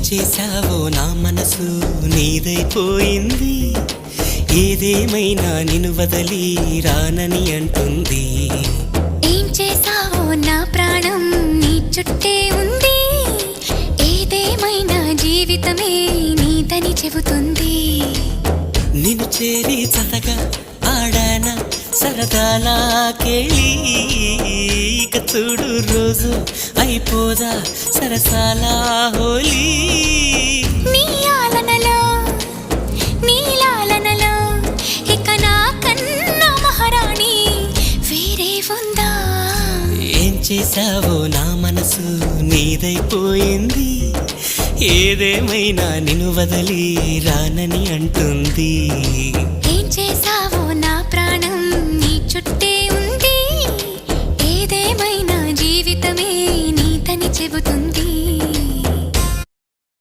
చేశావో నా మనసు నీదైపోయింది. ఏదేమైనా నిన్ను వదలి రానని అంటుంది. ఏం చేశావో నా ప్రాణం నీ చుట్టే ఉంది. ఏదేమైనా జీవితమే నీదని చెబుతుంది. నిన్ను చేరి చతగా ఆడాన సరదాలా కేళి. ఇక చూడు రోజు అయిపోదా సరసాలా హోలీ. నీ ఆలనలో నీ లాలనలో ఇక నా కన్నా మహారాణి వేరే ఉందా? ఏం చేశావో నా మనసు నీదైపోయింది. ఏదేమైనా నిన్ను వదలి రానని అంటుంది. ఏం చేశావో నా ప్రాణం నీ చుట్టే ఉంది. ఏదేమైనా జీవితమే నీదని చెబుతుంది.